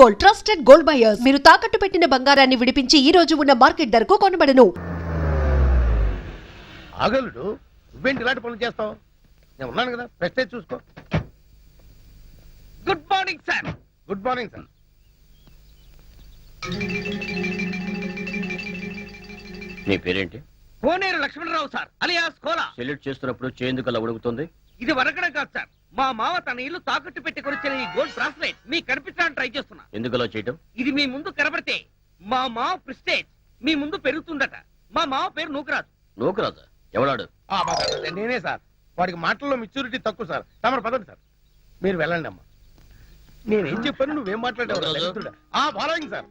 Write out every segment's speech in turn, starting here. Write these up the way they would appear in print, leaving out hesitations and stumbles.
Gold, trusted gold buyers. మీరు తాకట్టు పెట్టిన బంగారాన్ని విడిపించి ఈ రోజు ఉన్న మార్కెట్ ధరకు కొనబడను. ఆగలుడు, నువ్వేంటి ఇలాంటి పనులు చేస్తావు? నేను ఉన్నాను కదా, ప్రెస్టేజ్ చూసుకో. Good morning sir. Good morning sir. నీ పేరేంటి? Koneru Lakshmanarao sir, alias Kola. Salute చేస్తున్నప్పుడు చేందుకు అలా ఉడుకుతుంది. ఇది వరకడం కాదు సార్, మా మావ తన ఇల్లు తాకట్టు పెట్టి కొనిచ్చిన ఈ గోల్డ్ బ్రాస్లెట్ మీకు కనిపించడానికి ట్రై చేస్తున్నా. ఎందుకు అలా చేయటం? ఇది మీ ముందు కనబడితే మా మావ ప్రెస్టేజ్ మీ ముందు పెరుగుతుందట. మా మావ పేరు నూకరాజు. నూకరాజా? ఎవడాడు? నేనే సార్. వాడికి మాటల్లో మెచ్యూరిటీ తక్కువ సార్. తమరు పదండి సార్, మీరు వెళ్ళండి అమ్మా. నేనేం చెప్పాను, నువ్వేం మాట్లాడేవాడు? Following sir.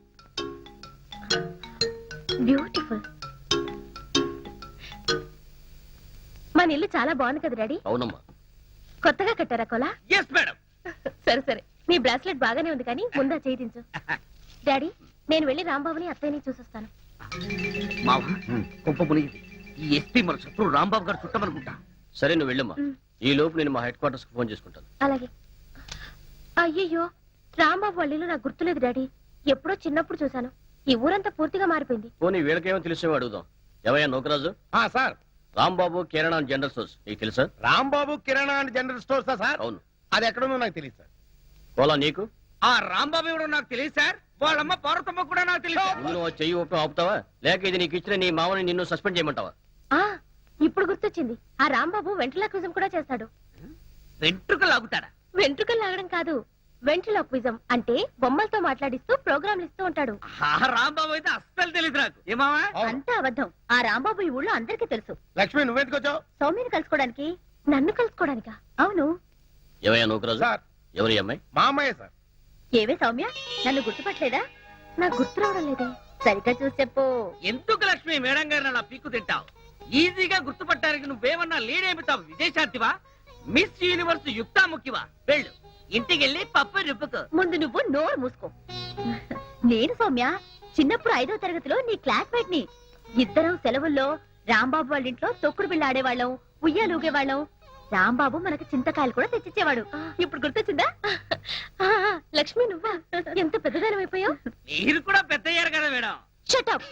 బ్యూటిఫుల్. మన ఇల్లు చాలా బాగుంది కదా డాడీ? అవునమ్మా. కొత్తగా కట్టారా కోలా? Yes madam. సరే సరే, నీ బ్రాస్లెట్ బాగానే ఉంది కానీ ముందా చేయించు. డాడీ, నేను వెళ్ళి రాంబాబుని అత్తయ్యని చూసొస్తాను. మావ గొప్ప మునిగింది. ఈ ఎస్పీ మన శత్రువు రాంబాబు గారు చుట్టమనుకుంటా. సరే, నువ్వు వెళ్ళమ్మా. ఈ లోపు నేను మా హెడ్ క్వార్టర్స్ కు ఫోన్ చేసుకుంటాను. అలాగే. అయ్యయ్యో, రాంబాబు వాళ్ళ ఇల్లు నాకు గుర్తులేదు డాడీ. ఎప్పుడో చిన్నప్పుడు చూశాను. ఈ ఊరంతా పూర్తిగా మారిపోయింది. పోనీ వీళ్ళకేమో తెలిసేవో అడుగుదాం. ఏమయ్యా నూకరాజు? సార్, రాంబాబు కిరాణా జనరల్ స్టోర్స్ నీకు తెలుసా? రాంబాబు కిరాణా అండ్ జనరల్ స్టోర్సా సార్? అవును. అది ఎక్కడుందో నాకు తెలియదు సార్. కోలా నీకు? ఆ రాంబాబు ఎవడో నాకు తెలియదు సార్. వాళ్ళమ్మ పార్వతమ్మ కూడా నాకు తెలియదు. ముందు నువ్వు చెయ్యి ఊపి ఆపుతావా, లేక ఇది నీకు ఇచ్చిన నీ మామని నిన్ను సస్పెండ్ చేయమంటావా? ఇప్పుడు గుర్తొచ్చింది, ఆ రాంబాబు వెంట్రులాక్విజం కూడా చేస్తాడు. వెంట్రుక లాగుతాడా? వెంట్రుకలు లాగడం కాదు, వెంట్రులాక్విజం అంటే బొమ్మలతో మాట్లాడిస్తూ ప్రోగ్రాంలు ఇస్తూ ఉంటాడు. ఆ రాంబాబు అయితే అస్సలు తెలియదు నాకు. ఏమావా? అంతా అబద్ధం. ఆ రాంబాబు ఈ ఊళ్ళో అందరికీ తెలుసు. లక్ష్మి, నువ్వెందుకు వచ్చావు? సౌమ్యని కలుసుకోవడానికి. నన్ను కలుసుకోవడానికా? అవును. ఏమయ్యా నూకరాజు? సార్, ఎవరి అమ్మాయి? మా అమ్మాయే సార్. ఏవే సౌమ్య, నన్ను గుర్తుపట్టలేదా? నాకు గుర్తు రావడం లేదే, సరిగ్గా చూసి చెప్పు. ఎందుకు లక్ష్మి మేడం గారిని అలా పీక్కు తింటావు? ఈజీగా గుర్తుపట్టడానికి నువ్వేమన్నా లీడేమితావు? విజయశాంతివా? Miss universe యుక్తాముఖివా? వెళ్ళు, ఇంటికెళ్ళి పప్పు రుబ్బుకో. ముందు నువ్వు నోరు మూసుకో. నేను సౌమ్య చిన్నప్పుడు 5వ తరగతిలో నీ క్లాస్మేట్ ని. ఇద్దరం సెలవుల్లో రాంబాబు వాళ్ళ ఇంట్లో తొక్కుడు బిళ్ళ ఆడేవాళ్ళం, ఉయ్యాలూగేవాళ్ళం. రాంబాబు మనకు చింతకాయలు కూడా తెచ్చిచ్చేవాడు. ఇప్పుడు గుర్తొచ్చిందా? లక్ష్మి, నువ్వా? ఎంత పెద్దదానం అయిపోయావు. మీరు కూడా పెద్దయ్యారు కదా మేడం. Shut up.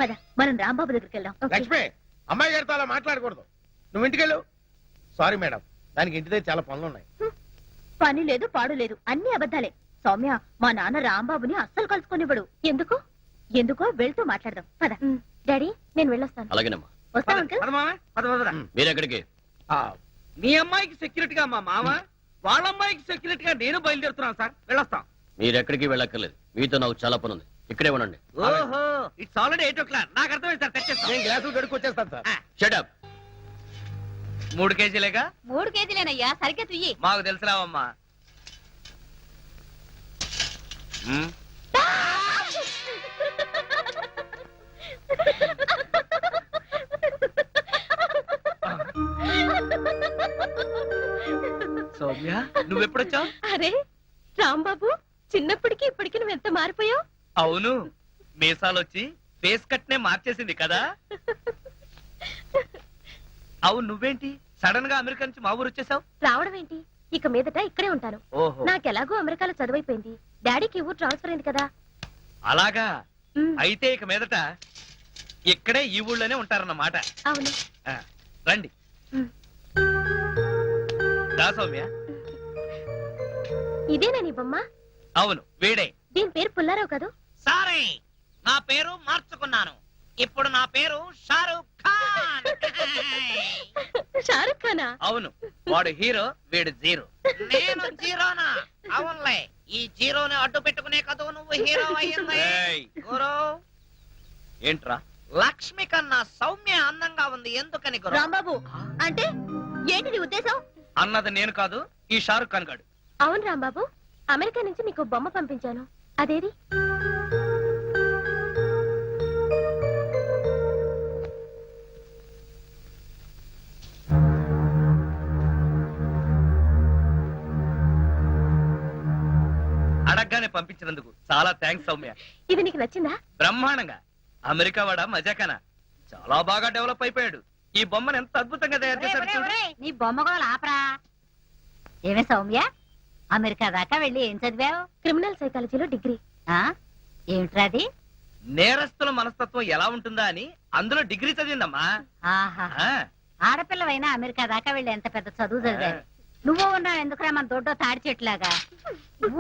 పద, మనం రాంబాబు దగ్గరికి వెళ్దాం. లక్ష్మి, అమ్మాయి గారితో అలా మాట్లాడకూడదు. నువ్వు ఇంటికెళ్ళు. సారీ మేడం, దానికి ఇంటి దగ్గర చాలా పనులు ఉన్నాయి. పని లేదు, పాడు లేదు, అన్ని అబద్ధాలే. సౌమ్య, మా నాన్న రాంబాబుని అస్సలు కలుసుకొనివ్వడు. ఎందుకు? ఎందుకో వెళ్తూ మాట్లాడదాం. పద. డాడీ, నేను వెళ్ళొస్తాను. అలాగేనమ్మా. వస్తాం అంకుల్. పద మామ, పద పదరా. మీరెక్కడికి? మీ అమ్మాయికి సెక్యూరిటీగా మా మామ, వాళ్ళ అమ్మాయికి సెక్యూరిటీగా నేను బయలుదేరుతున్నాను సార్. వెళ్ళొస్తాం. మీరెక్కడికి వెళ్ళక్కర్లేదు, మీతో నాకు చాలా పని ఉంది. ఇక్కడే ఉండండి. ఓహో, ఇట్స్ ఆల్రెడీ 8 o'clock. నాకు అర్థమైంది సార్. తెచ్చేస్తాను. నేను గ్లాసులు గడుకొచ్చేస్తాను సార్. Shut up. 3 కేజీలేగా? 3 కేజీలేనయ్యా, సరిగ్గా తుయ్యి. మాకు తెలుసురావమ్మా. సౌమ్య, నువ్వెప్పుడొచ్చావు? అరే రాంబాబు, చిన్నప్పటికి ఇప్పటికి నువ్వు ఎంత మారిపోయావు. అవును, మీసాలొచ్చి ఫేస్ కట్ నే మార్చేసింది కదా. అవును, నువ్వేంటి సడన్ గా అమెరికా నుంచి మా ఊరు వచ్చేసావు? రావడం ఏంటి, ఇక మీదట ఇక్కడే ఉంటాను. ఓహో, నాకెలాగో అమెరికాలో చదువైపోయింది. డాడీకి ఊరు ట్రాన్స్ఫర్ అయింది కదా. అలాగా. అయితే ఇక మీదట ఇక్కడే ఈ ఊళ్ళోనే ఉంటారన్నమాట. అవును. రండి. దా సౌమ్య. ఇదేనా నీ బొమ్మ? అవును, వీడే. దీని పేరు పుల్లారావు కాదు? సారీ, నా పేరు మార్చుకున్నాను. ఇప్పుడు నా పేరు షారూక్ ఖాన్. షారుఖ్ ఖానా? అవును, వాడు హీరో, వీడు జీరో. నేను జీరోనా? అవునులే, ఈ జీరోని అడ్డు పెట్టుకునే కదా నువ్వు హీరో అయ్యింది. గురు, ఏంట్రా? లక్ష్మి కన్నా సౌమ్య అందంగా ఉంది, ఎందుకని గురు? రాంబాబు అంటే ఏంటి నీ ఉద్దేశం? అన్నది నేను కాదు, ఈ షారూక్ ఖాన్ గాడు. అవును రాంబాబు, అమెరికా నుంచి మీకు బొమ్మ పంపించాను, అదేది? అడగ్గానే పంపించినందుకు చాలా థ్యాంక్స్ సౌమ్య. ఇది నీకు నచ్చిందా? బ్రహ్మాండంగా. అమెరికా వాడా మజాకనా, చాలా బాగా డెవలప్ అయిపోయాడు. ఈ బొమ్మను ఎంత అద్భుతంగా తయారు చేశాడు చూడు. నీ బొమ్మ కూడా ఆపరా. ఏమే సౌమ్య, అమెరికా దాకా వెళ్ళి ఏం చదివావు? క్రిమినల్ సైకాలజీలో డిగ్రీ. ఆ ఏమిట్రాది? నేరస్తుల మనస్తత్వం ఎలా ఉంటుందా అని అందులో డిగ్రీ చదివిందమ్మా. ఆహా, ఆ, ఆడపిల్లవైనా అమెరికా దాకా వెళ్ళి ఎంత పెద్ద చదువు చదివావు. నువ్వు ఉన్నావు ఎందుకురా మన దొడ్డో తాడి చెట్లాగా.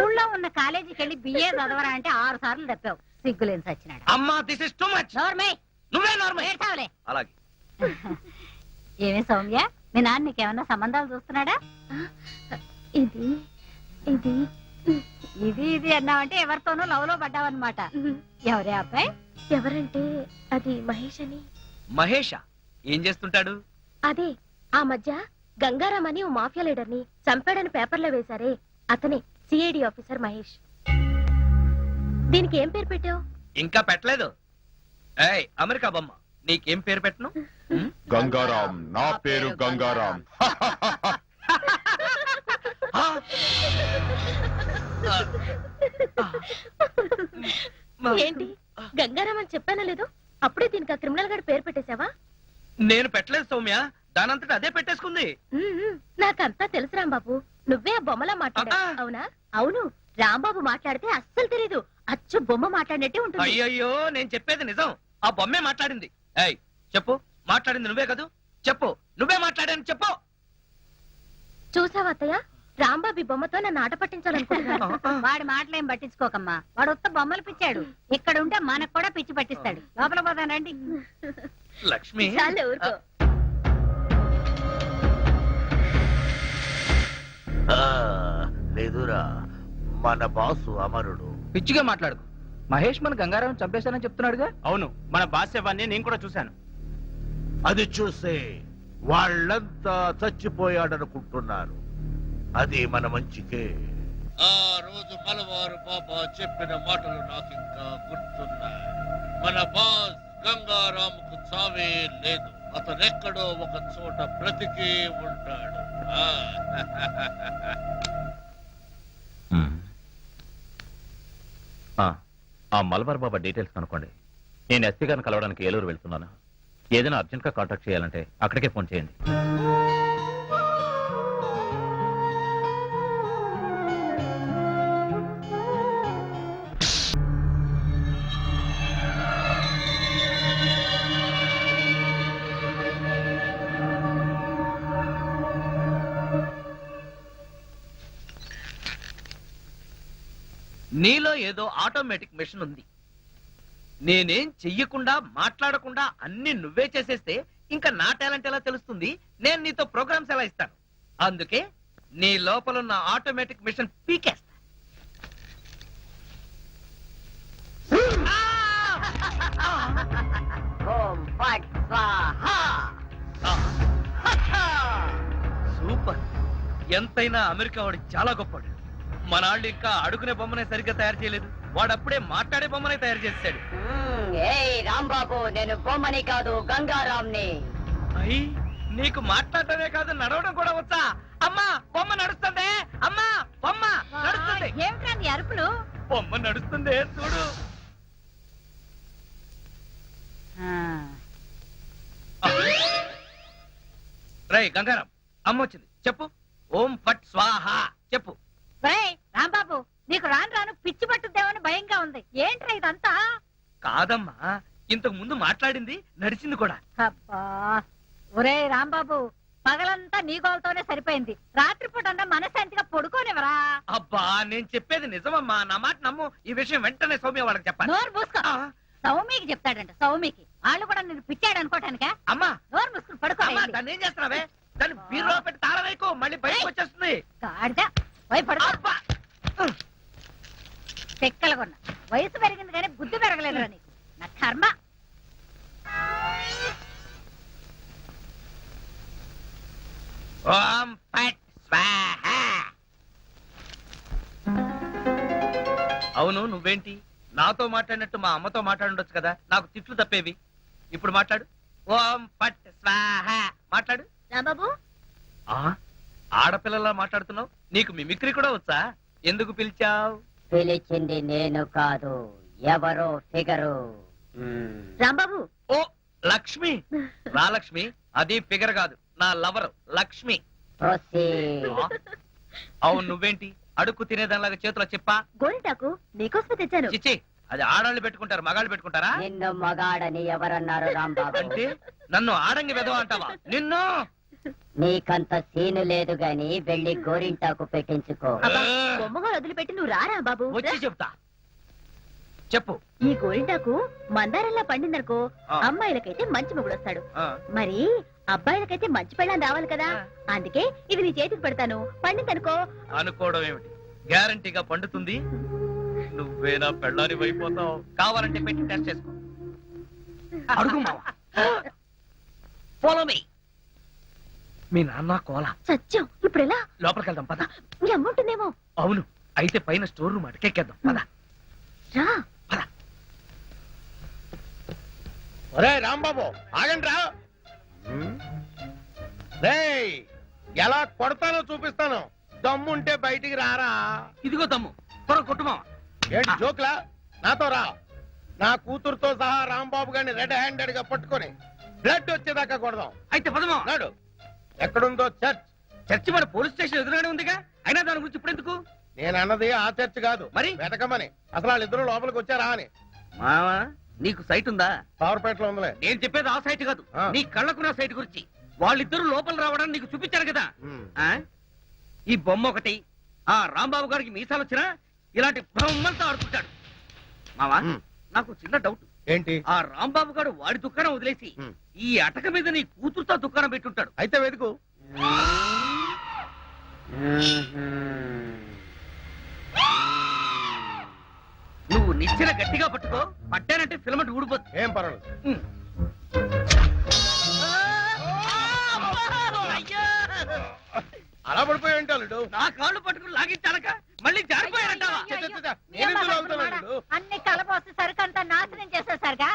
ఊళ్ళో ఉన్న కాలేజీకి వెళ్ళి బిఏ చదవరా అంటే 6 సార్లు తప్పావు. సిగ్గులేని సచ్చినాడు. అమ్మా దిస్ ఇస్ టూ మచ్. నోర్మే నువ్వే నార్మల్. ఏడ్చావులే. అలాగే. ఏమే సౌమ్య, మీ నాన్న నీకేమన్నా సంబంధాలు చూస్తున్నాడా? ఇది ఇది ఇది ఇది అన్నావంటే ఎవరితోనూ లవ్ లో పడ్డావన్నమాట. ఎవరే అబ్బాయి? ఎవరంటే అది మహేష్ అని. మహేష ఏం చేస్తుంటాడు? అదే ఆ మధ్య గంగారాం అని ఓ మాఫియా లీడర్ ని చంపాడని పేపర్లో వేశారే, అతనే సిఐడి ఆఫీసర్ మహేష్. దీనికి ఏం పేరు పెట్టావు? ఇంకా పెట్టలేదు. ఏయ్ అమెరికా బొమ్మ, నీకేం పేరు పెట్టను? గంగారాం, నా పేరు గంగారాం. ఏంటి గంగారాం అని చెప్పానా లేదు? అప్పుడే దీనికి ఆ క్రిమినల్ గారి పేరు పెట్టేశావా? నేను పెట్టలేదు సౌమ్య, దానంతట అదే పెట్టేసుకుంది. నాకంతా తెలుసు రాంబాబు, నువ్వే ఆ బొమ్మలా మాట్లాడా. ఆ. అవునా? అవును, రాంబాబు మాట్లాడితే అస్సలు తెలీదు, అచ్చు బొమ్మ మాట్లాడినట్టే ఉంటుంది. అయ్యయ్యో నేను చెప్పేది నిజం, ఆ బొమ్మే మాట్లాడింది. ఏయ్ చెప్పు, మాట్లాడింది నువ్వే కదూ? చెప్పు, నువ్వే మాట్లాడాను చెప్పు. చూసావా అత్తయ్య, రాంబాబు ఈ బొమ్మతో నన్ను ఆట పట్టించాలనుకుంటున్నాను. వాడి మాటలేం పట్టించుకోకమ్మా, వాడు ఉత్త బొమ్మలు పిచ్చాడు. ఇక్కడ ఉంటే మనకు కూడా పిచ్చి పట్టిస్తాడు. లోపల పోదానండి. లక్ష్మి చాలే ఊరుకో. లేదురా, మన బాసు అమరుడు. పిచ్చిగా మాట్లాడుకు. మహేష్ మన గంగారాం చంపేశానని చెప్తున్నాడుగా. అవును, మన బాస్యవాన్ని నేను కూడా చూశాను. అది చూసే వాళ్ళంతా చచ్చిపోయాడనుకుంటున్నారు. అది మన మంచికే. ఆ రోజు మలవారు బాబా చెప్పిన మాటలు నాకింకా గుర్తున్నాయి. మన బాస్ గంగారాముకు చావే లేదు, అతనెక్కడో ఒక చోట బ్రతికే ఉంటాడు. ఆ మలబార్ బాబా డీటెయిల్స్ కనుక్కోండి. నేను ఎస్పీ గారిని కలవడానికి ఏలూరు వెళ్తున్నాను. ఏదైనా అర్జెంట్ గా కాంటాక్ట్ చేయాలంటే అక్కడికే ఫోన్ చేయండి. నీలో ఏదో ఆటోమేటిక్ మెషిన్ ఉంది. నేనేం చెయ్యకుండా మాట్లాడకుండా అన్ని నువ్వే చేసేస్తే ఇంకా నా టాలెంట్ ఎలా తెలుస్తుంది? నేను నీతో ప్రోగ్రామ్స్ ఎలా ఇస్తాను? అందుకే నీ లోపల ఉన్న ఆటోమేటిక్ మిషన్ పీకేస్తా. సూపర్. ఎంతైనా అమెరికా వాడు చాలా గొప్పవాడు. మనాళ్ళు ఇంకా అడుగునే బొమ్మనే సరిగ్గా తయారు చేయలేదు, వాడు అప్పుడే మాట్లాడే బొమ్మనే తయారు చేశాడు. రాంబాబు, నేను బొమ్మని కాదు గంగారాంని. అయ్యి నీకు మాట్లాడటమే కాదు నడవడం కూడా వచ్చా? అమ్మా బొమ్మ నడుస్తుంది, అమ్మా బొమ్మ నడుస్తుంది. ఏమిట్రా నీ అరుపులు? బొమ్మ నడుస్తుంది చూడు. రై గంగారాం, అమ్మ వచ్చింది చెప్పు. ఓం ఫట్ స్వాహ చెప్పు. రాంబాబు, నీకు రాను రాను పిచ్చి పట్టుద్దేమని భయంగా ఉంది. ఏంట్రా ఇదంతా? కాదమ్మా, ఇంతకు ముందు మాట్లాడింది నడిచింది కూడా. అబ్బా, ఒరే రాంబాబు, పగలంతా నీ గోలతోనే సరిపోయింది. రాత్రిపూట అన్నా మనశాంతిగా పడుకోనివరా? అబ్బా నేను చెప్పేది నిజమమ్మా, నా మాట నమ్ము. ఈ విషయం వెంటనే సౌమ్య వాళ్ళకి చెప్పాలి. నోరు మూసుకో. సౌమికి చెప్తాడంట. సౌమికి వాళ్ళు కూడా నేను పిచ్చాడు అనుకోటానికా? అమ్మా నోరు మూసుకుని పడుకో. అమ్మా దాన్ని ఏం చేస్తున్నావే? దాన్ని బీరులో పెట్టి తాళం వేయకు, మళ్ళీ బయటకు వచ్చేస్తుంది. గాడిద, పోయి పడుకో. అబ్బా! తెక్కలగొన్న వయసు పెరిగింది కానీ బుద్ధి పెరగలేదురా నీకు. నా కర్మ. ఓం ఫట్ స్వాహ. అవును, నువ్వేంటి నాతో మాట్లాడినట్టు మా అమ్మతో మాట్లాడుండొచ్చు కదా, నాకు తిట్లు తప్పేవి. ఇప్పుడు మాట్లాడు. ఓం ఫట్ స్వాహ మాట్లాడు. రాంబాబు, ఆడపిల్లలా మాట్లాడుతున్నావు, నీకు మిమిక్రీ కూడా వచ్చా? ఎందుకు పిలిచావు? పిలిచింది నేను కాదు, ఎవరో ఫిగరు. రాంబాబు, ఓ లక్ష్మి. రా లక్ష్మి, అది ఫిగర్ కాదు, నా లవర్ లక్ష్మి. అవును, నువ్వేంటి అడుక్కు తినేదానిలాగా చేతిలో చెప్పా గోరింటాకు నీకోసమే తెచ్చాను. చిచ్చి అది ఆడాళ్ళు పెట్టుకుంటారు మగాళ్ళు పెట్టుకుంటారా? నిన్ను మగాడని ఎవరన్నారు రాంబాబు? అంటే నన్ను ఆడంగి వెధవ అంటావా? నిన్ను నీకంత సీను లేదు గాని వెళ్ళి గోరింటాకు పెట్టించుకో. అబ్బా, బొమ్మగా వదిలిపెట్టి నువ్వు రారా బాబు. వచ్చి చెప్తా. చెప్పు. ఈ గోరింటాకు మందారంలా పండిందనుకో ఆ. అమ్మాయిలకైతే మంచి మొగుడు వస్తాడు, ఆ, మరి అబ్బాయిలకైతే మంచి పెళ్ళాం రావాలి కదా. అందుకే ఇది నీ చేతికి పెడతాను, పండిందనుకో. అనుకోవడం ఏమిటి? గ్యారంటీగా పండుతుంది. నువ్వేనా పెళ్ళాని అయిపోతావు. కావాలంటే పెట్టి టెస్ట్ చేసుకో. అడుగు మావా. Follow me. మీ నాన్న కోల సత్యం, ఇప్పుడు ఎలా? లోపలికి వెళ్దాం పద. నీ అమ్ముంటుందేమో. అవును, అయితే పైన స్టోర్ రూమ్ అటకెక్కేద్దాం పద. రా. ఒరే రాంబాబు ఆగండి రా. రేయ్ ఎలా కొడతానో చూపిస్తాను, దమ్ముంటే బయటికి రారా. ఇదిగో తమ్ము, త్వర కొట్టుమా. ఏంటి జోక్లా? నాతో రా. నా కూతురుతో సహా రాంబాబు గారిని రెడ్ హ్యాండెడ్ గా పట్టుకొని బ్లడ్ వచ్చేదాకా కొడదాం. అయితే పదమా. నాడు ఎక్కడుందో చర్చ్. చర్చి మన పోలీస్ స్టేషన్ ఎదురుగానే ఉందిగా, అయినా దాని గురించి ఇప్పుడు ఎందుకు? నేను అన్నది ఆ చర్చ్ కాదు, మరి? వెతకమని. అసలు వాళ్ళిద్దరూ లోపలికి వచ్చారా అని. మావా నీకు సైట్ ఉందా? పవర్పేటలో ఉందిలే. నేను చెప్పేది ఆ సైట్ కాదు, ఆ. నీ కళ్ళకున్న సైట్ గురించి. వాళ్ళిద్దరూ లోపల రావడానికి నీకు చూపించారు కదా. ఆ? ఈ బొమ్మ ఒకటి, ఆ రాంబాబు గారికి మీసాలు వచ్చినా ఇలాంటి బొమ్మలతో ఆడుకుంటాడు. మావా ఉమ్. నాకు చిన్న డౌట్. ఏంటి? ఆ రాంబాబు గారు వాడి దుకాణం వదిలేసి ఉమ్. ఈ అటక మీద నీ కూతురుతో దుకాణం పెట్టుంటాడు. అయితే వెతుకు. నువ్వు నిచ్చెన గట్టిగా పట్టుకో, పట్టానంటే ఫిలమెంట్ ఊడిపోతుంది. ఏం పర్వాలేదు. ఉమ్. అలా పడిపోయి ఉంటాడు. నా కాళ్ళు పట్టుకుని లాగించాలక మళ్ళీ జారిపోయారంటావా? నేనెందుకు లాగుతున్నాడు? అన్ని కలపోసి సరుకంతా నాశనం చేసేసరిగా.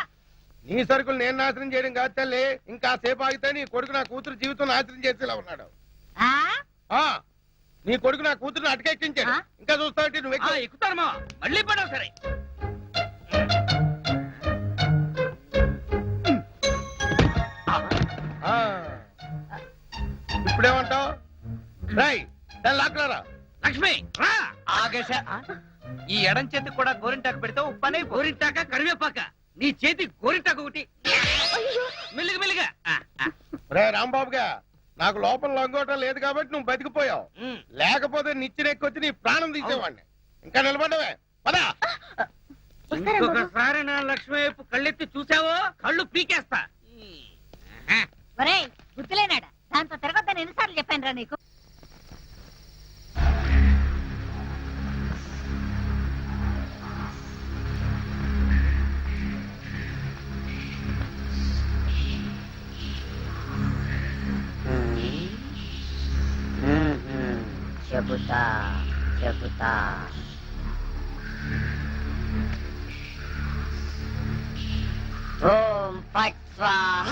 నీ సరుకులు నేను నాశనం చేయడం కాదు తల్లి. ఇంకా సేపు ఆగితే నీ కొడుకు నా కూతురు జీవితం నాశనం చేసేలా ఉన్నాడు. ఆ నీ కొడుకు నా కూతురుని అటకెక్కించాడు. ఇంకా చూస్తావు నువ్వు ఎక్కువ. ఎక్కుతారు మా మళ్ళీ పడవు. సరే ఇప్పుడేమంటావు? రై దాన్ని లాక్కరా. లక్ష్మి రా. ఆగేశా. ఈ ఎడం చేతికి కూడా గోరింటాకు పెడితే పని. గోరింటాక కరివేపాక, నీ చేతి గోరింటాకు ఒకటి. మెల్లిగా మెల్లిగా. రే రాంబాబుగా, నాకు లోపల లంగోటం లేదు కాబట్టి నువ్వు బతికిపోయావు. లేకపోతే నిచ్చినెక్కొచ్చి నీ ప్రాణం తీసేవాడిని. ఇంకా నిలబడవే పదా. ఇంకొకసారి నా లక్ష్మి వైపు కళ్ళెత్తి చూసావో కళ్ళు పీకేస్తా. ఒరేయ్ గుర్తులేనాడా, దాంతో తిరగొద్దని ఎన్నిసార్లు చెప్పాను రా నీకు. చెబుతా చెబుతా. ఓం ఫట్ స్వాహ.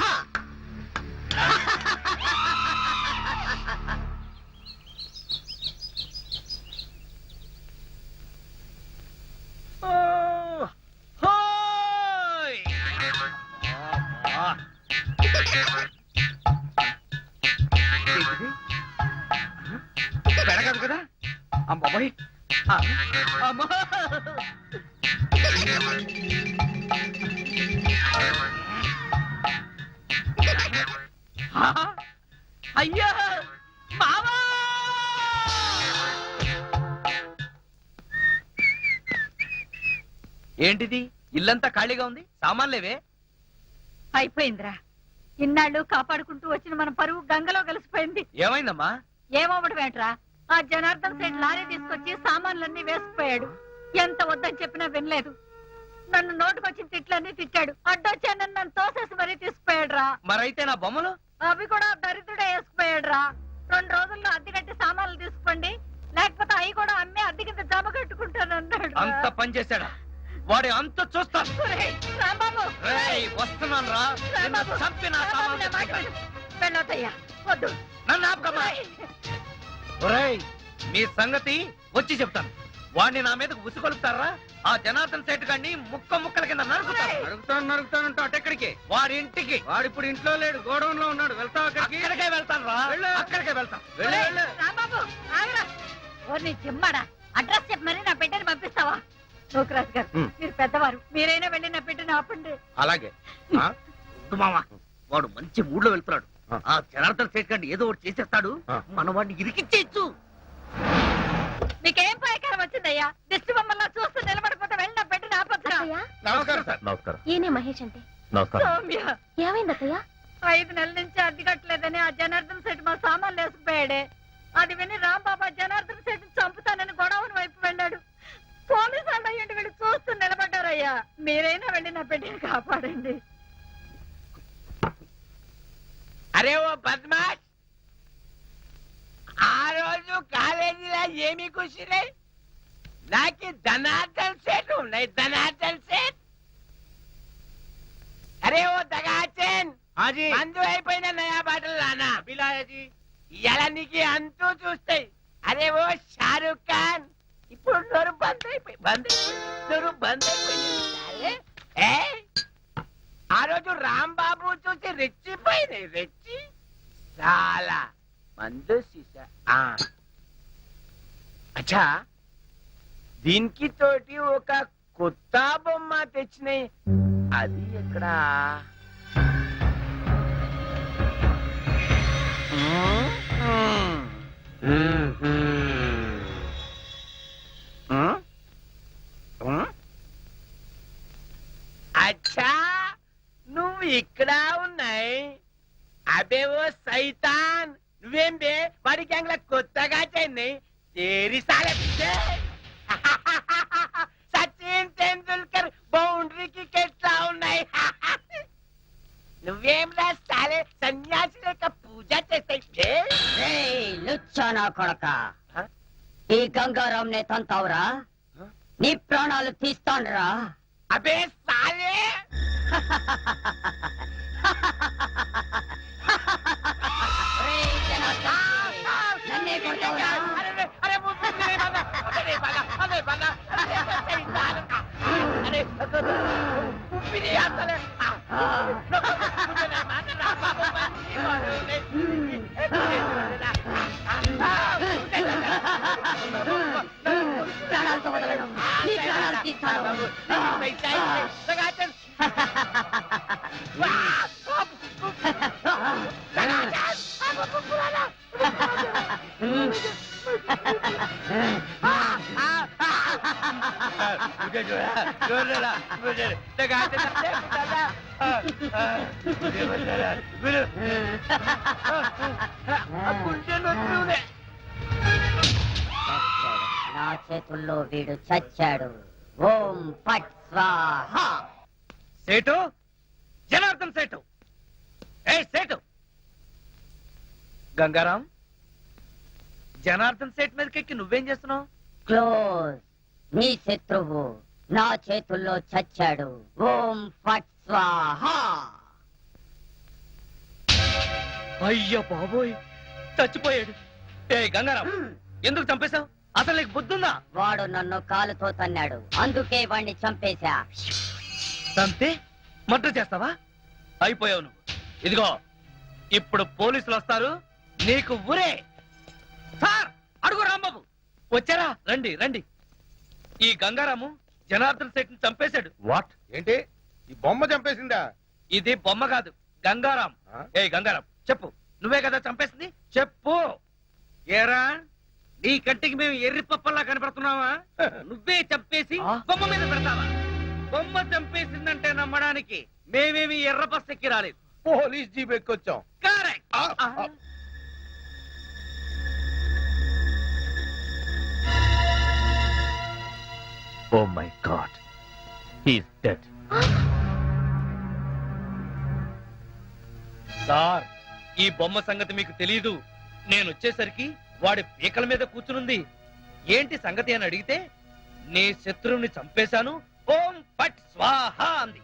పెరగదు కదా అమ్మాయి. అమ్మా అయ్యా మావా. ఏంటిది? ఇల్లంతా ఖాళీగా ఉంది, సామాన్లేవే. అయిపోయిందిరా, ఇన్నాళ్ళు కాపాడుకుంటూ వచ్చిన మన పరువు గంగలో కలిసిపోయింది. ఏమైందమ్మా? ఏమోమటమేట్రా, ఆ జనార్దన్ సేట్ లారీ తీసుకొచ్చి సామాన్లన్నీ వేసుకుపోయాడు. ఎంత వద్దని చెప్పినా వినలేదు. నన్ను నోటుకొచ్చిన తిట్లన్నీ తిట్టాడు. అడ్డొచ్చానని నన్ను తోసేసి మరీ తీసుకుపోయాడు రా. మరైతే నా బొమ్మలు? అవి కూడా దరిద్రుడే వేసుకుపోయాడు రా. 2 రోజుల్లో అద్దె కట్టి సామాన్లు తీసుకోండి, లేకపోతే అవి కూడా అమ్మి అద్దె కింద జమ కట్టుకుంటానన్నాడు. అంత పని చేశాడా? వాడి అంత చూస్తాను. రాంబాబు వస్తున్నాను రా. చంపి నా సామాన్లు తెచ్చుకుంటాను. వెళ్ళొద్దయ్యా, వద్దు. నన్ను ఆపకమ్మా. ఒరేయ్, మీ సంగతి వచ్చి చెప్తాను. వాడిని నా మీదకు ఉసుకొలుపుతారా? ఆ జనార్దన్ సేట్ గారిని ముక్క ముక్కల కింద నరుకుతానంటూ అటెక్కడికి? వాడి ఇంటికి. వాడిప్పుడు ఇంట్లో లేడు, గోడౌన్ లో ఉన్నాడు. వెళ్తావు అక్కడికి? అక్కడికే వెళ్తాను రా. అక్కడికే వెళ్తాను. రాంబాబు ఆగరా. ఓ నీ చిమ్మడా, అడ్రస్ చెప్పి మరి నా పెట్టెని పంపిస్తావా? నోకరాజు గారు, మీరు పెద్దవారు, మీరైనా వెళ్ళి నా పెట్టెని ఆపండి. అలాగే ఆ? మామా వాడు మంచి మూడ్ లో వెళ్తున్నాడు. ఆ. ఆ జనార్దన్ సేట్ గారిని ఏదో ఒకటి చేసేస్తాడు. ఆ. మన వాడిని ఇరికిచ్చేయచ్చు. మీకేం పాయకారం వచ్చిందయ్యా? దిష్టి బొమ్మల్లా చూస్తూ నిలబడిపోతే వెళ్ళి నా పెట్టెని ఆపొద్దురా? నమస్కారం సార్. నమస్కారం. ఈయనే మహేష్ అంటే. నమస్కారం. సౌమ్య, ఏమైంది అత్తయ్య? 5 నెలల నుంచి అద్దె కట్టలేదని ఆ జనార్దన్ సెట్ మా సామాన్లు వేసుకుపోయాడే. అది విని రాంబాబా జనార్దన్ సెట్ చంపుతానని గొడవని వైపు వెళ్ళాడు. పోలీసు వాళ్ళు అయ్యండి వీళ్ళు చూస్తూ నిలబడ్డారయ్యా. మీరైనా వెళ్ళి నా పెట్టిని కాపాడండి. అరే ఓ బద్మాష్, ఆ రోజు కాలేజీలో ఏమి కూర్చున్నాయి? నాకు ధనార్దన్ సెట్ ఉన్నాయి, ధనార్దన్ సెట్. అరే ఓ దగాచన్, మందు అయిపోయిన నయా బాటలు రానా ఇలా నీకు అంతూ చూస్తాయి. అరే ఓ షారుఖ్ ఖాన్, ఇప్పుడు నోరు బంద్ అయిపోయి నోరు బంద్ అయిపోయింది. ఆ రోజు రాంబాబు చూసి రెచ్చిపోయింది, రెచ్చి చాలా మందు సీసా. అచ్చా, దీనికి తోటి ఒక కొత్త బొమ్మ తెచ్చినాయి. అది ఎక్కడా? అచ్చా, నువ్వు ఇక్కడ ఉన్నాయి. అబే ఓ సైతాన్, నువ్వేం బే వాడి గ్యాంగ్ లా కొత్తగా చెన్నై తేరి సాలే సచిన్ తెండూల్కర్ బౌండరీకి ఎట్లా ఉన్నాయి? నువ్వేం రా సాలే సన్యాసి లేక పూజ చేస్తాయి. లుచ్చానా కొడక, ఈ గంగారాం నే తంతావురా? నీ ప్రాణాలు తీస్తానురా. అబే సాలే, నన్నే కొడతావురా? ప్రాణాలతో వదలను, నీ ప్రాణాలు తీస్తాను. నా చేతుల్లో వీడు చచ్చాడు. ఓం పట్ స్వాహా. సేటు, జనార్దన్ సేటు, ఏ సేటు, గంగారాం, జనార్దన్ సేట్ మీదకెక్కి నువ్వేం చేస్తున్నావు? క్లోజ్. నీ శత్రువు నా చేతుల్లో చచ్చాడు. ఓం ఫట్ స్వాహా. అయ్యో బాబోయ్, చచ్చిపోయాడు. ఏ గంగారాం, ఎందుకు చంపేశావు? అసలు నీకు బుద్ధుందా? వాడు నన్ను కాలుతో తన్నాడు, అందుకే వాణ్ణి చంపేశా. చంపే మర్డర్ చేస్తావా? అయిపోయావు నువ్వు. ఇదిగో ఇప్పుడు పోలీసులు వస్తారు, నీకు ఊరే. సార్, అడుగు రాంబాబు. వచ్చారా? రండి రండి. ఈ గంగారాము జనార్దన్ సేట్ ని చంపేశాడు. వాట్? ఏంటి ఈ బొమ్మ చంపేసిందా? ఇది బొమ్మ కాదు, గంగారాం. ఏ గంగారాం, చెప్పు, నువ్వే కదా చంపేసింది? చెప్పు. ఏరా, నీ కంటికి మేము ఎర్రి పప్పల్లా కనపడుతున్నావా? నువ్వే చంపేసి బొమ్మ మీద పెడతావా? బొమ్మ చంపేసిందంటే నమ్మడానికి మేమేమి ఎర్ర బస్ ఎక్కి రాలేదు, పోలీస్ జీప్ ఎక్కొచ్చాం. Correct. Oh my god, he's dead. Sir, ఈ బొమ్మ సంగతి మీకు తెలీదు. నేను వచ్చేసరికి వాడి పీకల మీద కూర్చునుంది. ఏంటి సంగతి అని అడిగితే, నీ శత్రువుని చంపేశాను, ఓం పట్ స్వాహ అంది.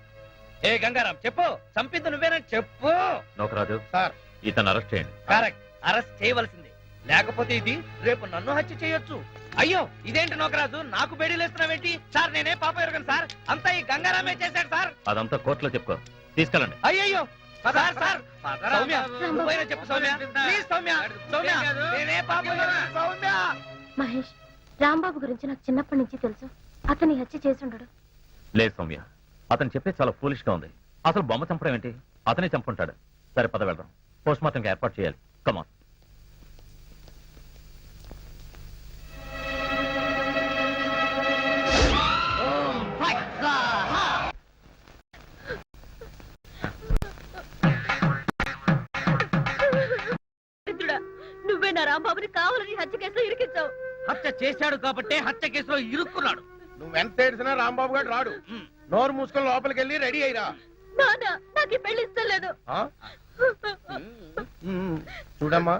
ఏ గంగారాం, చెప్పు, చంపింది నువ్వేనని చెప్పు. నోకరాజు సార్, ఇతను అరెస్ట్ చేయండి. కరెక్ట్, అరెస్ట్ చేయవలసిందే. లేకపోతే ఇది రేపు నన్ను హత్య చేయొచ్చు. అయ్యో, ఇదేంటి నోకరాజు, నాకు బేడీలేస్తున్నావేంటి? సార్, నేనే పాప ఎరగను సార్, అంతా ఈ గంగారామే చేశాడు సార్. అదంతా కోర్టులో చెప్పుకో, తీసుకెళ్ళండి. అయ్యయ్యో, సార్ సార్, సౌమ్య, నువ్వైనా చెప్పు సౌమ్య, ప్లీజ్ సౌమ్య, సౌమ్య, నేనే పాప ఎరగను, సౌమ్య. మహేష్, రాంబాబు గురించి నాకు చిన్నప్పటి నుంచి తెలుసు. అతన్ని హత్య చేసి ఉండడు. లేదు సౌమ్య, అతను చెప్పేది చాలా ఫూలిష్ గా ఉంది. అసలు బొమ్మ చంపడం ఏంటి? అతనే చంపుంటాడు. సరే పద వెళ్దాం, పోస్ట్ మార్టంకి ఏర్పాటు చేయాలి. కమాన్. నువ్వే నా రాంబాబుని కావాలని హత్య కేసులో ఇరికించావు. హత్య చేశాడు కాబట్టి హత్య కేసులో ఇరుక్కున్నాడు. నువ్వెంత ఏడిసినా రాంబాబు గారు రాడు. నోరు మూసుకొని లోపలికి వెళ్ళి రెడీ అయ్యిరా. నాన్న నాకు ఈ పెళ్లి ఇష్టం లేదు. ఆ? చూడమ్మా,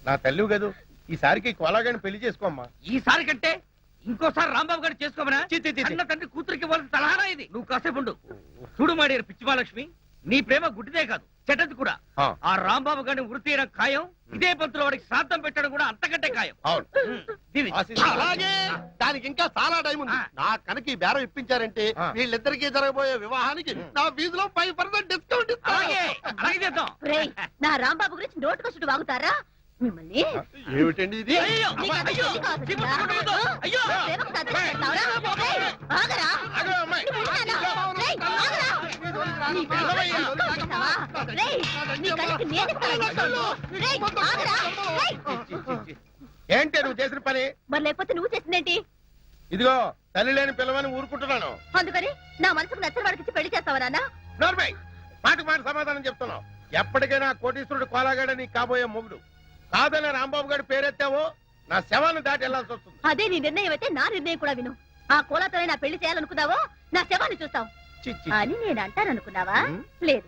నా తల్లి కదూ, ఈసారికి కోలాగాని పెళ్లి చేసుకోమ్మా. ఈసారి కంటే ఇంకోసారి రాంబాబు గారు చేసుకోమనా? అన్న తండ్రి కూతురికి ఇవ్వాల్సిన సలహానా ఇది? నువ్వు కాసేపు ఉండు. చూడు మాడేరు పిచ్చిమాలక్ష్మి, నీ ప్రేమ గుడ్డిదే కాదు, చెడ్డది కూడా. ఆ రాంబాబు గారిని వృత్తి తీయడం ఖాయం. ఇదే పంతులు వాడికి శ్రాద్ధం పెట్టడం కూడా అంతకంటే ఖాయం. అలాగే దానికి ఇంకా చాలా టైం ఉంది. నా కనుక ఈ బేరం ఇప్పించారంటే వీళ్ళిద్దరికీ జరగబోయే వివాహానికి నా ఫీజులో 5% డిస్కౌంట్ ఇస్తాను. నా రాంబాబు గురించి నోటుకొచ్చుడు వాగుతారా మిమ్మల్ని? ఏమిటండి ఇది? ఏంటి నువ్వు చేసిన పని? మరి లేకపోతే నువ్వు చేసిందేంటి? ఇదిగో తల్లి లేని పిల్లవని ఊరుకుంటున్నాను. అందుకని నా మనసుకు నచ్చిన వాడికి పెళ్లి చేస్తావా నాన్న? నోర్మై, మాటకు మాట సమాధానం చెప్తున్నావు. ఎప్పటికైనా కోటీశ్వరుడు కోలాగాడ నీ కాబోయే మొగుడు. కాదనే రాంబాబు గారి పేరెత్తావో నా శవాన్ని దాటి వెళ్లాల్సి వస్తుంది. అదే నీ నిర్ణయం అయితే నా నిర్ణయం కూడా విను. ఆ కోలాతోనే నా పెళ్లి చేయాలనుకున్నావో నా శవాన్ని చూస్తావు అని నేను అంటాననుకున్నావా? లేదు,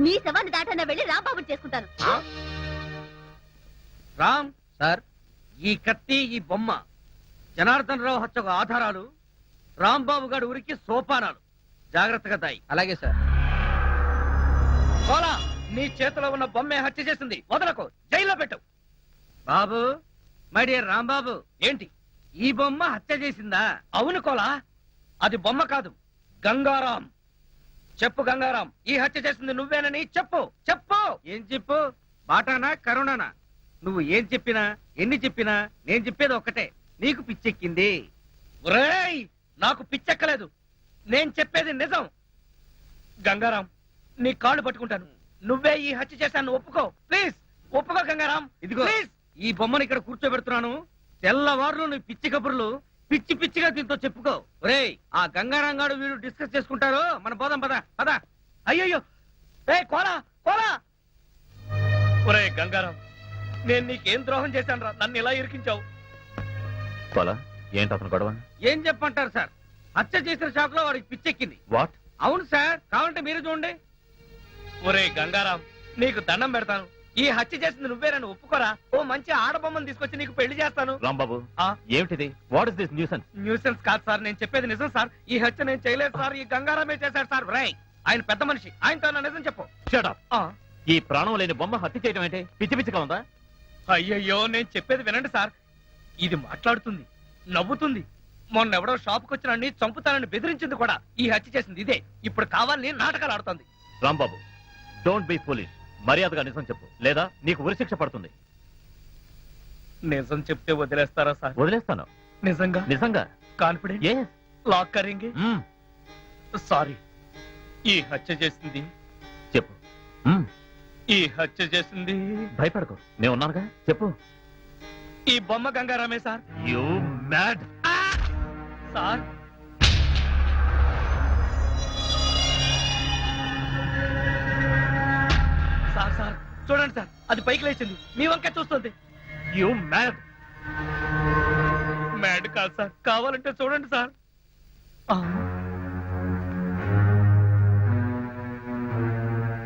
నీ శవాన్ని దాటన్నా వెళ్ళి రాంబాబుని చేసుకుంటాను. రామ్ సార్, ఈ కత్తి, ఈ బొమ్మ జనార్దన్ రావు హత్యకు ఆధారాలు. రాంబాబు గారి ఊరికి సోపానాలు. జాగ్రత్తగా దాయి. అలాగే సార్. కోలా, నీ చేతిలో ఉన్న బొమ్మే హత్య చేసింది. వదలకు, జైల్లో పెట్టు. బాబు, మై డియర్ రాంబాబు, ఏంటి ఈ బొమ్మ హత్య చేసిందా? అవును కోలా, అది బొమ్మ కాదు, గంగారాం. చెప్పు గంగారాం, ఈ హత్య చేసింది నువ్వేనని చెప్పు. చెప్పు. ఏం చెప్పు? బాటానా కరుణానా? నువ్వు ఏం చెప్పినా ఎన్ని చెప్పినా నేను చెప్పేది ఒక్కటే, నీకు పిచ్చెక్కింది. ఒరేయ్, నాకు పిచ్చెక్కలేదు, నేను చెప్పేది నిజం. గంగారాం, నీ కాళ్ళు పట్టుకుంటాను, నువ్వే ఈ హత్య చేశాను ఒప్పుకో. ప్లీజ్ ఒప్పుకో గంగారాం. ఇదిగో ప్లీజ్, ఈ బొమ్మను ఇక్కడ కూర్చోబెడుతున్నాను. తెల్లవారులు నీ పిచ్చి కబుర్లు పిచ్చి పిచ్చిగా దీంతో చెప్పుకో. ఒరేయ్, ఆ గంగారాం గారు వీరు డిస్కస్ చేసుకుంటారు, మన పోదాం పద పద. అయ్యయ్యో, ఏ కోలా కోలా. ఒరే గంగారాం, నేను నీకేం ద్రోహం చేశాను రా, నన్ను ఇలా ఇరికించావు. కోలా, ఏంటి అతను గొడవ? ఏం చెప్పంటారు సార్, హత్య చేసిన షాక్ లో వాడికి పిచ్చెక్కింది. వాట్? అవును సార్, కావాలంటే మీరు చూడండి. ఒరే గంగారాం, నీకు దండం పెడతాను, ఈ హత్య చేసింది నువ్వేనని ఒప్పుకోరా. ఓ మంచి ఆడబొమ్మను తీసుకొచ్చి నీకు పెళ్లి చేస్తాను. రాంబాబు, ఏమిటిది? What is this nuisance? Nuisance కాదు సార్, నేను చెప్పేది నిజం సార్. ఈ హత్య నేను చేయలేదు సార్, ఈ గంగారామే చేశాడు సార్. రై, ఆయన పెద్ద మనిషి, ఆయనతో నా నిజం చెప్పు. Shut up. ఈ ప్రాణం లేని బొమ్మ హత్య చేయడం ఏంటి? పిచ్చి పిచ్చిగా ఉందా? అయ్యయ్యో, నేను చెప్పేది వినండి సార్. ఇది మాట్లాడుతుంది, నవ్వుతుంది. మొన్నెవడో షాప్కి వచ్చిన చంపుతానని బెదిరించింది కూడా. ఈ హత్య చేసింది ఇదే. ఇప్పుడు కావాలని నాటకాలు ఆడుతోంది. Rambabu, don't be foolish. మర్యాదగా నిజం చెప్పు, లేదా నీకు ఉరిశిక్ష పడుతుంది. నిజం చెప్తే వదిలేస్తారా సార్? వదిలేస్తాను. నిజంగా? నిజంగా. కాన్ఫిడెంట్? Yes. లాక్ కరేంగే? సారీ, ఈ హత్య చేసింది. చెప్పు. ఈ హత్య చేసింది. భయపడకు, నేను ఉన్నానుగా. చెప్పు. ఈ బొమ్మ గంగారామే sir. You mad. Sir, sir sir చూడండి సార్, అది పైకి లేచింది, మీ వంక చూస్తుంది. You mad. మ్యాడ్ కాదు సార్, కావాలంటే చూడండి సార్.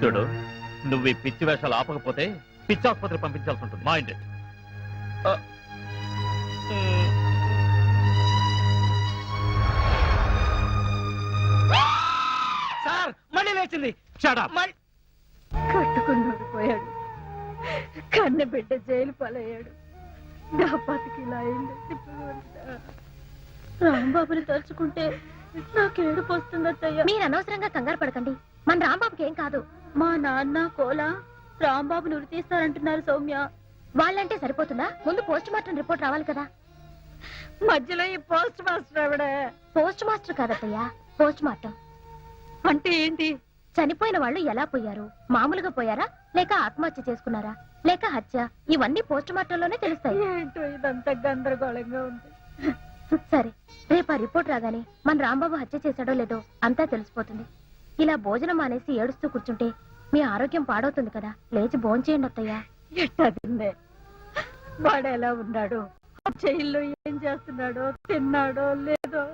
చూడు, నువ్వు ఈ పిచ్చి వేషాలు ఆపకపోతే పిచ్చి ఆసుపత్రి పంపించాల్సి ఉంటుంది. మైండ్. సార్, మళ్ళీ లేచింది. కట్టుకున్నాడు పోయాడు, కన్న బిడ్డ జైలు పాలయ్యాడు, నా బతికిలా అయింది. రాంబాబుని తలుచుకుంటే నాకేడుపు వస్తుందయ్యా. మీరు అనవసరంగా కంగారు పడకండి, మన రాంబాబుకి ఏం కాదు. మా నాన్న కోలా రాంబాబుని ఉరి తీస్తారంటున్నారు సౌమ్య. వాళ్ళంటే సరిపోతుందా? ముందు పోస్ట్ మార్టం రిపోర్ట్ రావాలి కదా. మధ్యలో ఈ పోస్ట్ మాస్టర్ ఆవిడ. పోస్ట్ మాస్టర్ కాదత్తయ్యా, పోస్ట్ మార్టం. అంటే ఏంటి? చనిపోయిన వాళ్ళు ఎలా పోయారు? మామూలుగా పోయారా, లేక ఆత్మహత్య చేసుకున్నారా, లేక హత్య? ఇవన్నీ పోస్ట్ మార్టంలోనే తెలుస్తాయి. ఏంటో ఇదంతా గందరగోళంగా ఉంది. సరే, రేపు ఆ రిపోర్ట్ రాగానే మన రాంబాబు హత్య చేశాడో లేదో అంతా తెలిసిపోతుంది. ఇలా భోజనం మానేసి ఏడుస్తూ కూర్చుంటే మీ ఆరోగ్యం పాడవుతుంది కదా. లేచి భోంచేయండి అత్తయ్యా. ఎట్టదిందే, వాడు ఎలా ఉన్నాడు, జైల్లో ఏం చేస్తున్నాడో, తిన్నాడో లేదో.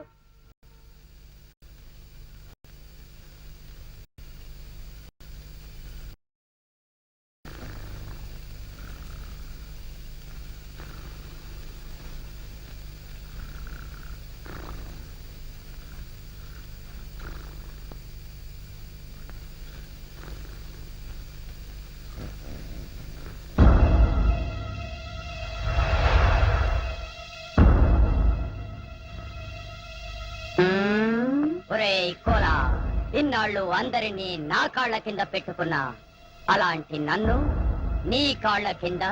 ఒరేయ్ కోలా, ఇన్నాళ్ళు అందరినీ నా కాళ్ల కింద పెట్టుకున్నా, అలాంటి నన్ను నీ కాళ్ల కింద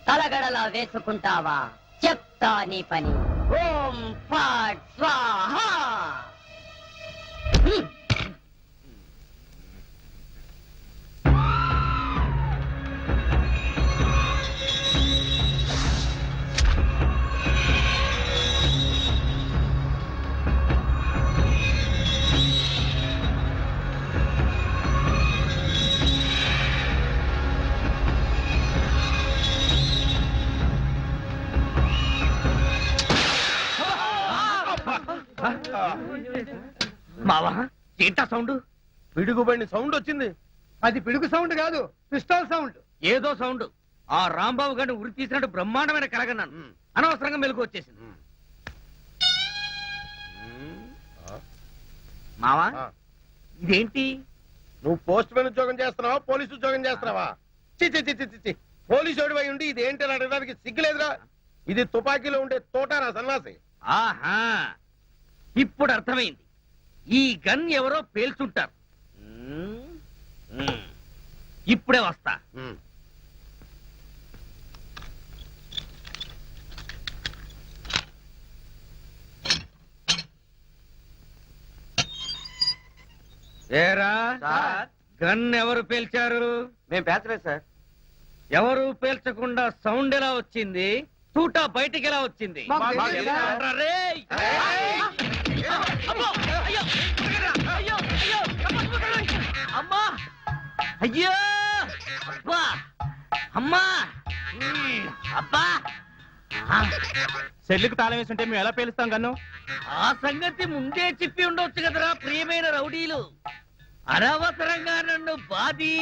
తలగడలా వేసుకుంటావా? చెప్తా నీ పని. ఓం ఫాట్ స్వాహా. మావా, ఏంటా సౌండ్? పిడుగుబండి సౌండ్ వచ్చింది. అది పిడుగు సౌండ్ కాదు, పిస్టల్ సౌండ్. ఏదో సౌండ్. ఆ రాంబాబు గారిని ఉరి తీసినట్టు బ్రహ్మాండమైన కలగన్నాను. అనవసరంగా మెలకు వచ్చేసింది. మావా, ఆ, ఇదేంటి? నువ్వు పోస్ట్ మ్యాన్ ఉద్యోగం చేస్తున్నావా, పోలీసు ఉద్యోగం చేస్తున్నావా? చి పోలీసు ఓడివై ఉండి ఇది ఏంటి అని అడగడానికి సిగ్గులేదురా? ఇది తుపాకీలో ఉండే తోటారా సన్నాసి. ఆహా, ఇప్పుడు అర్థమైంది. ఈ గన్ ఎవరో పేల్చుంటారు. ఇప్పుడే వస్తా. ఏరా, గన్ ఎవరు పేల్చారు? మేము పేర్చలేదు సార్. ఎవరు పేల్చకుండా సౌండ్ ఎలా వచ్చింది? తూటా బయటికి ఎలా వచ్చింది? రేయ్! అమ్మో! అయ్యో! అయ్యో! అయ్యో! అమ్మా! అయ్యో! అబ్బా! అమ్మా! అబ్బా! సెల్లుకు తాళం వేసుంటే మేము ఎలా పేలుస్తాం గన్ను? ఆ సంగతి ముందే చెప్పి ఉండొచ్చు కదరా ప్రియమైన రౌడీలు. అనవసరంగా నన్ను బాది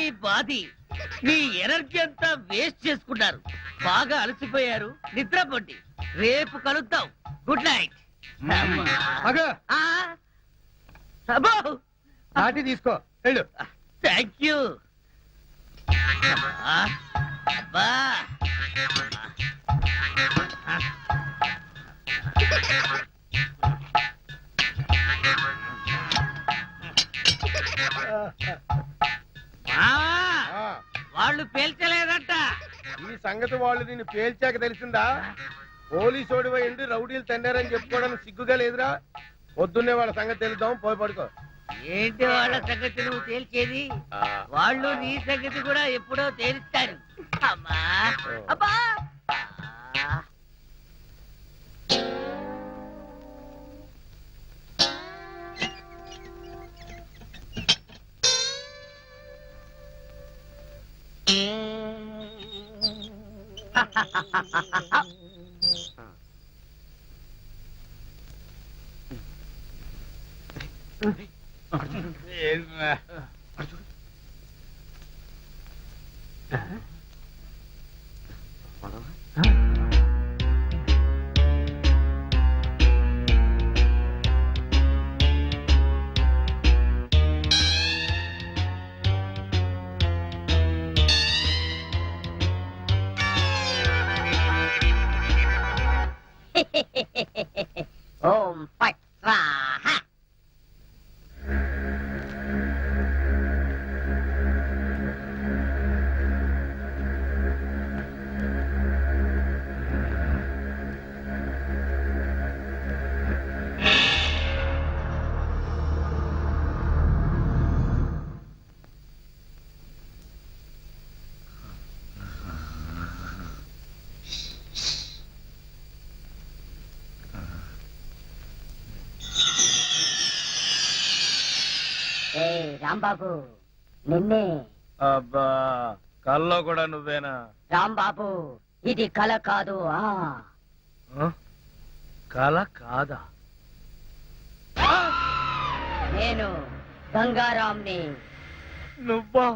మీ ఎనర్జీ అంతా వేస్ట్ చేసుకున్నారు. బాగా అలసిపోయారు, నిద్రపోండి. రేపు కలుద్దాం. Good night. నాటి తీసుకో, వెళ్ళు. Thank you. అబ్బా, వాళ్ళు పేల్చలేదట. ఈ సంగతి వాళ్ళు నిన్ను పేల్చాక తెలిసిందా? పోలీసు ఓడివై ఉండి రౌడీలు తన్నారని చెప్పుకోవడానికి సిగ్గుగా లేదురా? పొద్దున్నే వాళ్ళ సంగతి తెలుద్దాం, పోయి పడుకో. ఏంటి వాళ్ళ సంగతి నువ్వు తేల్చేది? వాళ్ళు నీ సంగతి కూడా ఎప్పుడో తేలుస్తారు. అమ్మా, అబ్బా. ఓం ఫట్ స్వాహా. రాంబాబు నిన్నే. అబ్బా కల్లో కూడా నువ్వేనా? రాంబాబు ఇది కల కాదు. కల కాదా? నేను గంగారాంని. నువ్వా?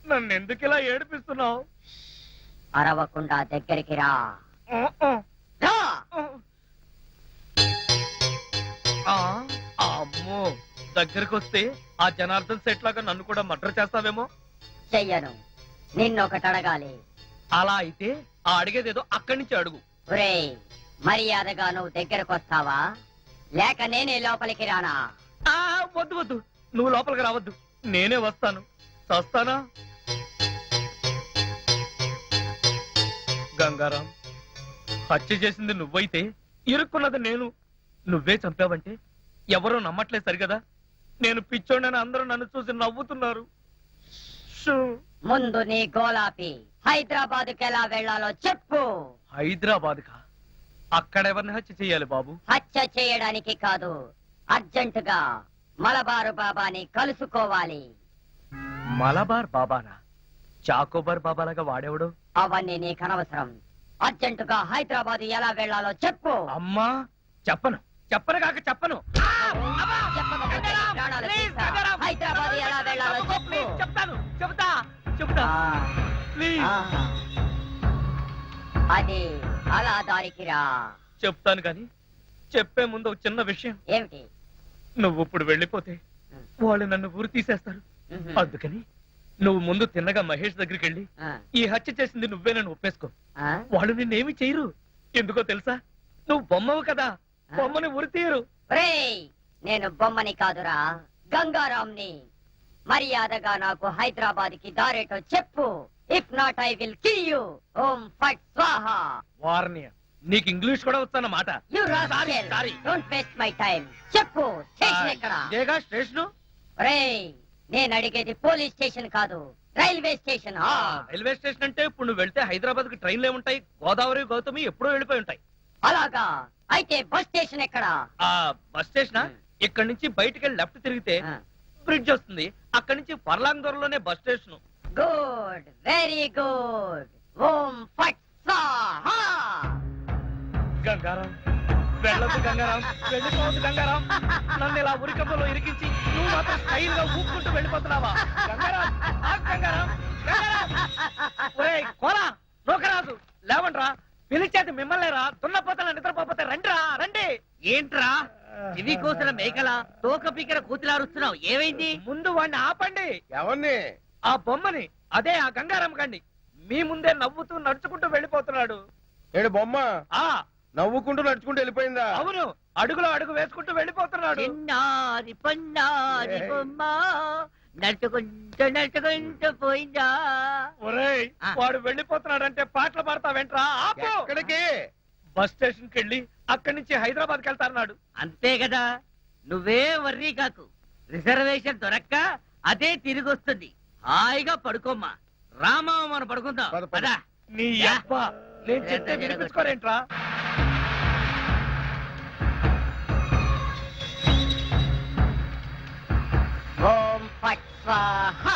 నన్ను ఎందుకు ఇలా ఏడిపిస్తున్నావు? అరవకుండా దగ్గరికి రా. రా. అమ్మో, దగ్గరికి వస్తే ఆ జనార్దన్ సెట్ లాగా నన్ను కూడా మర్డర్ చేస్తావేమో. చెయ్యను. నిన్నొకటి అడగాలి. అలా అయితే ఆ అడిగేదేదో అక్కడి నుంచి అడుగు. ఒరేయ్, మర్యాదగా నువ్వు దగ్గరకు వస్తావా లేక నేనే లోపలికి రానా? వద్దు వద్దు, నువ్వు లోపలికి రావద్దు, నేనే వస్తాను. చస్తానా? గంగారాం, హత్య చేసింది నువ్వైతే ఇరుక్కున్నది నేను. నువ్వే చంపావంటే ఎవరూ నమ్మట్లేదు సరిగదా. నేను పిచ్చోడని అందరూ నన్ను చూసి నవ్వుతున్నారు. ముందు నీ గోలాపి హైదరాబాద్కి ఎలా వెళ్లాలో చెప్పు. హైదరాబాద్ కా? అక్కడెవరిని హత్య చెయ్యాలి బాబు? హత్య చేయడానికి కాదు, అర్జెంటుగా మలబారు బాబాని కలుసుకోవాలి. మలబార్ బాబానా? చాకోబార్ బాబాలాగా వాడేవాడు? అవన్నీ నీకు అనవసరం. అర్జెంటుగా హైదరాబాద్ ఎలా వెళ్లాలో చెప్పు. అమ్మా చెప్పను, చెప్పను కాక చెప్పను. చెప్పకపోతే నీ ప్రాణాలు తీస్తా. హైదరాబాద్ ఎలా వెళ్లాలో చెప్పు. చెప్తాను, చెబుతా చెబుతా. ఆ. అది అలా దారికి రా. చెప్తాను గాని చెప్పే ముందు ఒక చిన్న విషయం. ఏమిటి? నువ్వు ఇప్పుడు వెళ్ళిపోతే వాళ్ళు నన్ను ఊరు తీసేస్తారు. అందుకని నువ్వు ముందు తిన్నగా మహేష్ దగ్గరికి వెళ్ళి ఈ హత్య చేసింది నువ్వేనని ఒప్పేసుకో. వాళ్ళు నిన్నేమి చేయరు. ఎందుకో తెలుసా? నువ్వు బొమ్మవు కదా, బొమ్మని ఉరి తీయరు. నేను బొమ్మని కాదురా, గంగారాంని. మర్యాదగా నాకు హైదరాబాద్ కి దారేటో చెప్పు. If not I will kill you. ఓం ఫట్ స్వాహా. వార్నియ, నీకు ఇంగ్లీష్ కూడా వస్తానమాట. You rascal, don't waste my time. చెప్పు, స్టేషన్ ఎక్కడ? ఇదేగా స్టేషను. రేయ్, నేను అడిగేది పోలీస్ స్టేషన్ కాదు, రైల్వే స్టేషన్. రైల్వే స్టేషన్ అంటే ఇప్పుడు నువ్వు వెళ్తే హైదరాబాద్ కి ట్రైన్లు ఏముంటాయి? గోదావరి గౌతమి ఎప్పుడో వెళ్ళిపోయి ఉంటాయి. అలాగా? అయితే బస్ స్టేషన్ ఎక్కడ? ఆ బస్ స్టేషన్ ఇక్కడ నుంచి బయటికి వెళ్ళి లెఫ్ట్ తిరిగితే బ్రిడ్జ్ వస్తుంది. అక్కడి నుంచి పర్లాంగ్ దూరంలోనే bus station. Good, very good. ఓం ఫట్ స్వాహా. గంగారాం, వెళ్ళొద్దు గంగారాం, వెళ్ళిపోవద్దు గంగారాం. నన్ను ఇలా ఉరికంపలో ఇరికించి నువ్వు మాత్రం స్టైల్ గా ఊపుకుంటూ వెళ్ళిపోతున్నావా? గంగారాం, ఆగు గంగారాం, గంగారాం. ఒరేయ్ కోలా, నూకరాజు, లేవండ్రా. పిలిచేది మిమ్మల్నేరా. దున్నపోతల నిద్రపోతే రండిరా, రండి. ఏంట్రా ఇవి కోసిన మేకల తోక పీకర కూతులారుస్తున్నావు? ఏమైంది? ముందు వాడిని ఆపండి. ఎవరిని? ఆ బొమ్మని, అదే ఆ గంగారాం గండి. మీ ముందే నవ్వుతూ నడుచుకుంటూ వెళ్ళిపోతున్నాడు. ఏడు బొమ్మ ఆ నవ్వుకుంటూ నడుచుకుంటూ వెళ్ళిపోయిందా? అవును, అడుగులో అడుగు వేసుకుంటూ వెళ్ళిపోతున్నాడు. చిన్నారి పొన్నారి బొమ్మ నడుచుకుంటూ నడుచుకుంటూ పోయిందా? ఒరేయ్, వాడు వెళ్ళిపోతున్నాడంటే పాటలు పాడతా వెంట్రా. ఆపు. ఎక్కడికి? బస్ స్టేషన్ కి వెళ్ళి అక్కడి నుంచి హైదరాబాద్ కి వెళ్తారన్నాడు. అంతే కదా, నువ్వే వర్రీ కాకు. రిజర్వేషన్ దొరక్క అదే తిరిగి వస్తుంది. హాయిగా పడుకోమ్మా. రామా, మనం పడుకుందాం. పద, పద. పద. నీ అబ్బ, నేను చెప్తే వినిపించుకోరేంట్రా? ఓం ఫట్ స్వాహా.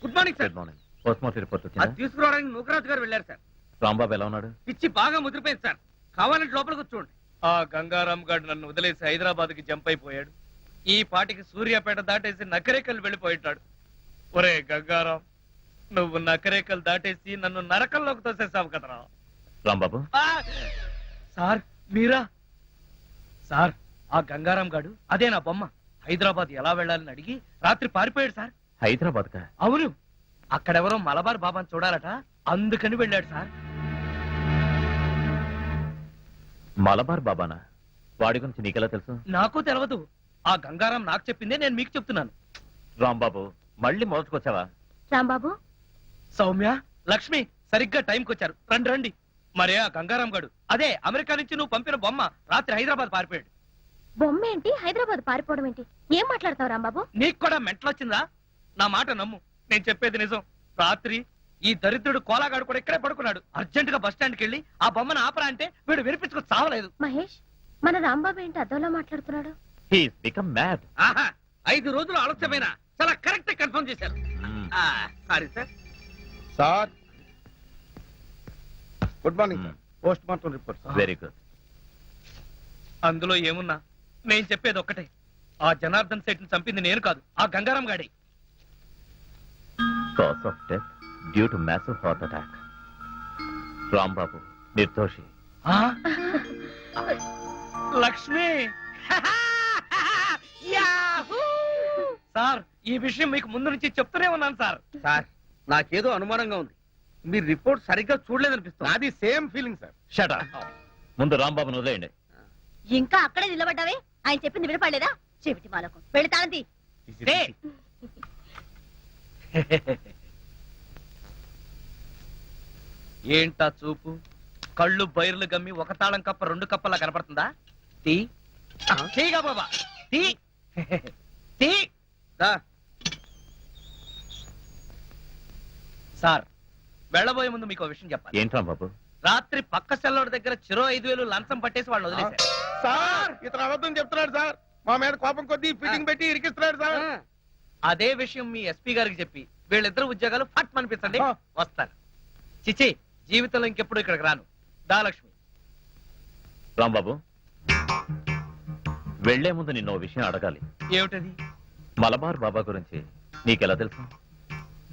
Good morning sir. Good morning. Postmortem report అది వచ్చిందా? తీసుకురావడానికి నూకరాజు గారు వెళ్ళారు సార్. రాంబాబు ఎలా ఉన్నాడు? పిచ్చి బాగా ముదిరిపోయింది సార్. కావాలంటే లోపలికి చూడండి. ఆ గంగారాం గారు నన్ను వదిలేసి హైదరాబాద్ కి జంప్ అయిపోయాడు. ఈ పాటికి సూర్యాపేట దాటేసి నకరేకల్ వెళ్ళిపోయింటాడు. ఒరే గంగారాం, నువ్వు నకరేకల్ దాటేసి నన్ను నరకంలోకి తోసేసావు కదరా. రాంబాబు, సార్ మీరా? సార్, ఆ గంగారాం గాడు అదే నా బొమ్మ. హైదరాబాద్ ఎలా వెళ్ళాలని అడిగి రాత్రి పారిపోయాడు సార్. హైదరాబాద్ కా? అవును, అక్కడెవరో మలబార్ బాబాని చూడాలట, అందుకని వెళ్ళాడు సార్. మలబార్ బాబానా? వాడి గురించి నీకెలా తెలుసు? నాకు తెలియదు. ఆ గంగారాం నాకు చెప్పిందే నేను మీకు చెప్తున్నాను. రాంబాబు, మళ్ళీ మొదటికొచ్చావా? రాంబాబు, సౌమ్య, లక్ష్మి సరిగ్గా టైంకి వచ్చారు. రండి రండి. మరే ఆ గంగారాం గాడు అదే అమెరికా నుంచి నువ్వు పంపిన బొమ్మ రాత్రి హైదరాబాద్ పారిపోయాడు. బొమ్మ ఏంటి? హైదరాబాద్ పారిపోవడం ఏంటి? ఏం మాట్లాడతావు రాంబాబు? నీకు కూడా మెంటలొచ్చిందా? నా మాట నమ్ము, నేను చెప్పేది నిజం. రాత్రి ఈ దరిద్రుడు కోలాగాడు కూడా ఇక్కడే పడుకున్నాడు. అర్జెంట్ గా బస్ స్టాండ్కి వెళ్ళి ఆ బొమ్మను ఆపరా అంటే వీడు వినిపించుకు చావలేదు. మహేష్, మన రాంబాబు ఏంటి అద్దంలో మాట్లాడుతున్నాడు? He's become mad. ఆహా 5 రోజులు ఆలస్యమైన చాలా కరెక్ట్ కన్ఫర్మ్ చేశారు. Sorry sir. Sir good morning sir. Post mortem report. Very good. అందులో ఏమున్నా నేను చెప్పేది ఒక్కటే, ఆ జనార్దన్ సేట్ ని చంపింది నేను కాదు, ఆ గంగారాం గాడి. Cause of death due to massive heart attack. Rambabu నిర్దోషి. లక్ష్మి యాహూ! సార్ ఈ విషయం మీకు ముందు నుంచి చెప్తూనే ఉన్నాను సార్. సార్ నాకేదో అనుమానంగా ఉంది, మీరు రిపోర్ట్ సరిగ్గా చూడలేదనిపిస్తుంది. అది same feeling sir. Shut up. ముందు రాంబాబును వదిలేయండి. ఇంకా అక్కడే నిలబడ్డావే? ఆయన చెప్పింది వినపడలేదా? చెవిటి మాలకు పెడతానంది. ఏంటా చూపు? కళ్ళు బైర్లు గమ్మి ఒక తాళం కప్ప 2 కప్పలా కనపడుతుందా? తీ తీగా బాబా తీ తీ. సార్ వెళ్ళబోయే ముందు మీకు విషయం చెప్పాలి. ఏంటి రాంబాబు? రాత్రి పక్క సెల్లోడి దగ్గర చెరో 5,000 లంచం పట్టేసి వాళ్ళు వదిలేశారు. సార్ ఇతను అబద్ధం చెప్తున్నాడు సార్. మా మీద కోపం కొద్దీ ఫిట్టింగ్ పెట్టి ఇరికిస్తున్నాడు సార్. అదే విషయం మీ ఎస్పీ గారికి చెప్పి వీళ్ళిద్దరు ఉద్యోగాలు ఫట్ అనిపించండి, వస్తారు. చిచి జీవితంలో ఇంకెప్పుడు ఇక్కడికి రాను. దాలక్ష్మి. రాంబాబు వెళ్లే ముందు నిన్న ఓ విషయం అడగాలి. ఏమిటది? మలబార్ బాబా గురించి నీకెలా తెలుసు?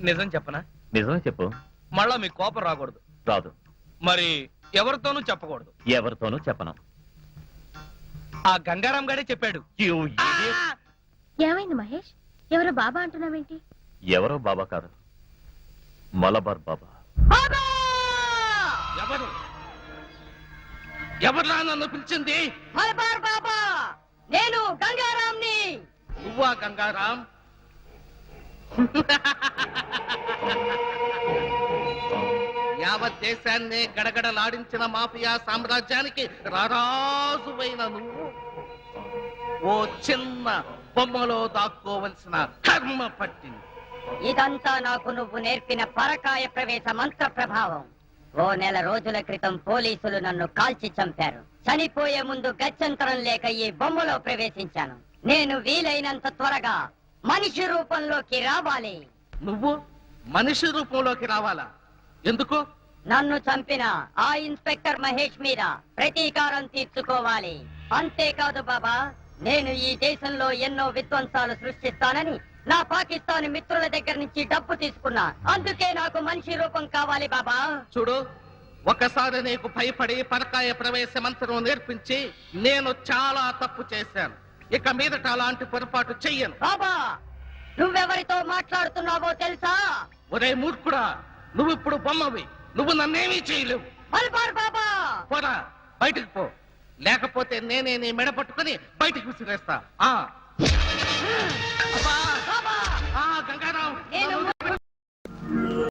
నిజం చెప్పనా? నిజమే చెప్పు. మళ్ళా మీ కోపం రాకూడదు. రాదు. మరి ఎవరితోనూ చెప్పకూడదు. ఎవరితోనూ చెప్పను. ఆ గంగారాం గారే చెప్పాడు. ఏమైంది మహేష్? ఎవరో బాబా అంటున్నావేంటి? ఎవరో బాబా కాదు, మలబార్ బాబా. ఎవరు ఎవరు నన్ను పిలిచింది? మలబార్ బాబా, నేను గంగారాంని. నువ్వా గంగారాం? యావత్ దేశాన్ని గడగడలాడించిన మాఫియా సామ్రాజ్యానికి రారాజువైన నువ్వు ఓ చిన్న బొమ్మలో దాక్కోవలసిన కర్మ పట్టింది. ఇదంతా నాకు నువ్వు నేర్పిన పరకాయ ప్రవేశ మంత్ర ప్రభావం. ఓ నెల రోజుల క్రితం పోలీసులు నన్ను కాల్చి చంపారు. చనిపోయే ముందు గత్యంతరం లేక ఈ బొమ్మలో ప్రవేశించాను. నేను వీలైనంత త్వరగా మనిషి రూపంలోకి రావాలి. నువ్వు మనిషి రూపంలోకి రావాలా? ఎందుకు? నన్ను చంపిన ఆ ఇన్స్పెక్టర్ మహేష్ మీద ప్రతీకారం తీర్చుకోవాలి. అంతేకాదు బాబా, నేను ఈ దేశంలో ఎన్నో విధ్వంసాలు సృష్టిస్తానని నా పాకిస్తాన్ మిత్రుల దగ్గర నుంచి డబ్బు తీసుకున్నా. అందుకే నాకు మనిషి రూపం కావాలి బాబా. చూడు, ఒకసారి నీకు భయపడి పరకాయ ప్రవేశ మంత్రం నేర్పించి నేను చాలా తప్పు చేశాను. ఇక మీదట అలాంటి పొరపాటు చెయ్యను. బాబా, నువ్వెవరితో మాట్లాడుతున్నావో తెలుసా? ఒరే మూర్ఖుడా, నువ్వు ఇప్పుడు బొమ్మవి. నువ్వు నన్నేమీ చేయలేవు. మల్బార్ బాబా, పోరా బయటికి పో, లేకపోతే నేనే నీ మెడ పట్టుకుని బయటికి విసిరేస్తా. బాబా, గంగారాం నేను